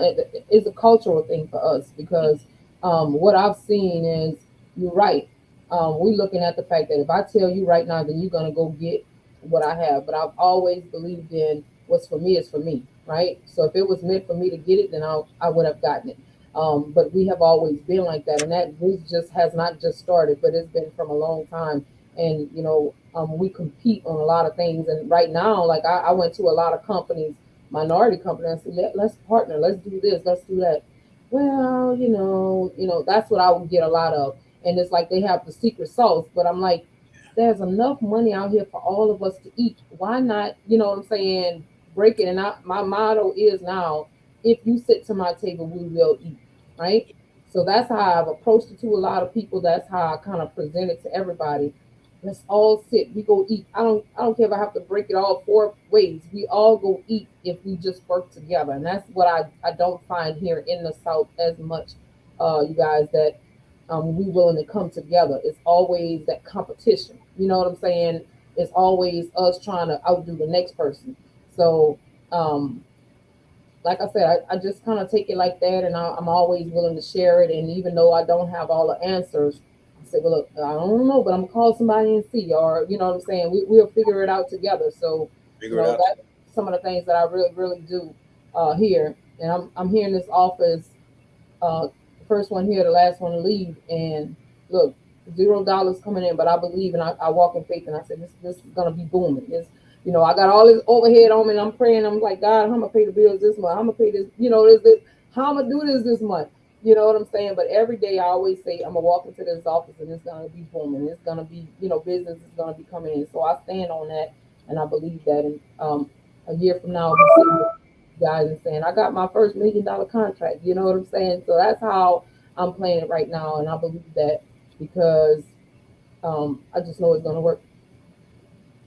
it's a cultural thing for us because what I've seen is you're right. We're looking at the fact that if I tell you right now, then you're gonna go get what I have. But I've always believed in what's for me is for me, right? So if it was meant for me to get it, then I would have gotten it. But we have always been like that, and that this just has not just started, but it's been from a long time. And we compete on a lot of things. And right now, like I went to a lot of companies, minority company. I said, let's partner, let's do this, let's do that. Well, that's what I would get a lot of. And it's like they have the secret sauce, but I'm like, there's enough money out here for all of us to eat. Why not, what I'm saying, break it? And my motto is now, if you sit to my table, we will eat, right? So that's how I've approached it to a lot of people. That's how I kind of present it to everybody. Let's all sit. We go eat. I don't care if I have to break it all four ways. We all go eat if we just work together. And that's what I don't find here in the South as much, you guys, that we willing to come together. It's always that competition. You know what I'm saying? It's always us trying to outdo the next person. So like I said, I just kind of take it like that, and I'm always willing to share it. And even though I don't have all the answers, I say, well, look, I don't know, but I'm gonna call somebody and see, or you know what I'm saying. We'll figure it out together. So, figure it out. that's some of the things that I really, really do here. And I'm here in this office, the first one here, the last one to leave. And look, $0 coming in, but I believe, and I walk in faith, and I said, this is gonna be booming. I got all this overhead on me, and I'm praying. I'm like, God, I'm gonna pay the bills this month. I'm gonna pay this. How I'm gonna do this month. You know what I'm saying? But every day I always say I'm gonna walk into this office and it's gonna be booming. It's gonna be, business is gonna be coming in. So I stand on that, and I believe that. And a year from now, I'll be sitting with you guys and saying I got my first $1 million contract. You know what I'm saying? So that's how I'm playing it right now, and I believe that because I just know it's gonna work.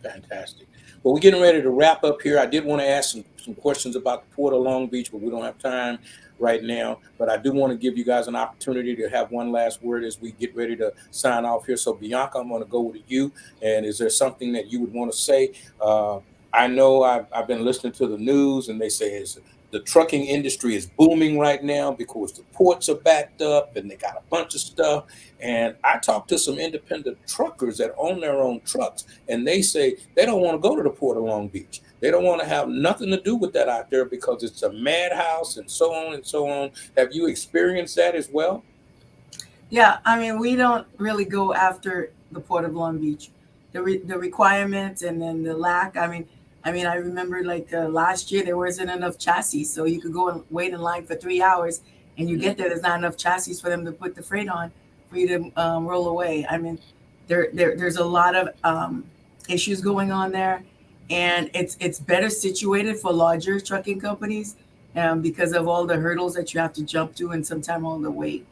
fantastic. Well, we're getting ready to wrap up here. I did want to ask some questions about the Port of Long Beach, but we don't have time right now. But I do want to give you guys an opportunity to have one last word as we get ready to sign off here. So, Bianca, I'm going to go to you. And is there something that you would want to say? I know I've been listening to the news, and they say the trucking industry is booming right now because the ports are backed up and they got a bunch of stuff. And I talked to some independent truckers that own their own trucks, and they say they don't want to go to the Port of Long Beach. They don't want to have nothing to do with that out there because it's a madhouse and so on and so on. Have you experienced that as well? Yeah, I mean, we don't really go after the Port of Long Beach, the requirements and then the lack. I remember like last year there wasn't enough chassis, so you could go and wait in line for 3 hours, and you get there, there's not enough chassis for them to put the freight on for you to roll away. I mean, there's a lot of issues going on there, and it's better situated for larger trucking companies because of all the hurdles that you have to jump to and sometimes all the wait.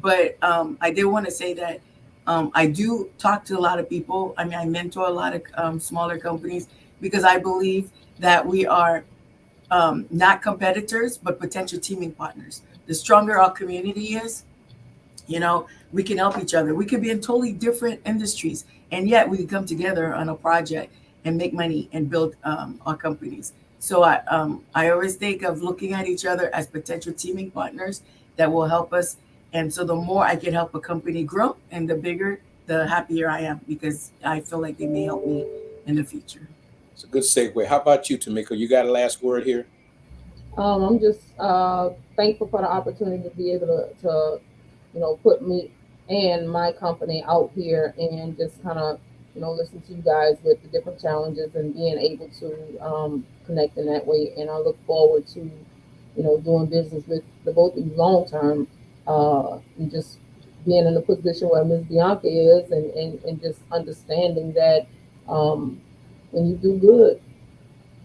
But I did want to say that I do talk to a lot of people. I mean, I mentor a lot of smaller companies because I believe that we are not competitors, but potential teaming partners. The stronger our community is, we can help each other. We could be in totally different industries, and yet we can come together on a project and make money and build our companies. So I always think of looking at each other as potential teaming partners that will help us. And so the more I can help a company grow, and the bigger, the happier I am because I feel like they may help me in the future. It's a good segue. How about you, Tamika? You got a last word here? I'm just thankful for the opportunity to be able to put me and my company out here and just kind of, listen to you guys with the different challenges and being able to connect in that way. And I look forward to, doing business with the both of you long term, and just being in a position where Ms. Bianca is, and just understanding that when you do good,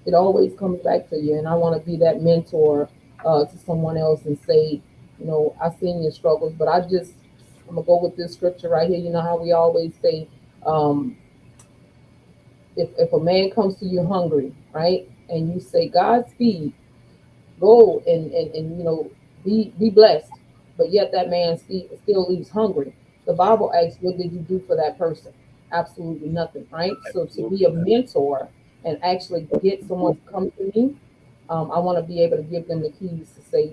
it always comes back to you. And I want to be that mentor to someone else and say, I've seen your struggles, but I'm gonna go with this scripture right here. You know how we always say, um, if a man comes to you hungry, right, and you say Godspeed, go and be blessed, but yet that man still leaves hungry. The Bible asks, what did you do for that person? Absolutely nothing, right? So to be a mentor and actually get someone to come to me, I want to be able to give them the keys to say,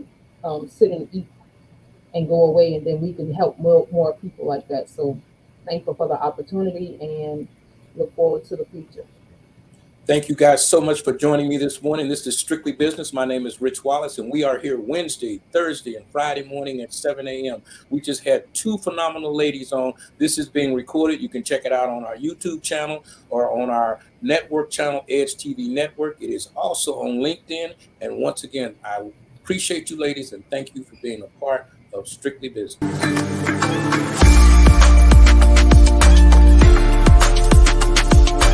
sit and eat and go away, and then we can help more people like that. So thankful for the opportunity and look forward to the future. Thank you guys so much for joining me this morning. This is Strictly Business. My name is Rich Wallace, and we are here Wednesday, Thursday, and Friday morning at 7 a.m. We just had two phenomenal ladies on. This is being recorded. You can check it out on our YouTube channel or on our network channel, Edge TV Network. It is also on LinkedIn. And once again, I appreciate you ladies, and thank you for being a part of Strictly Business.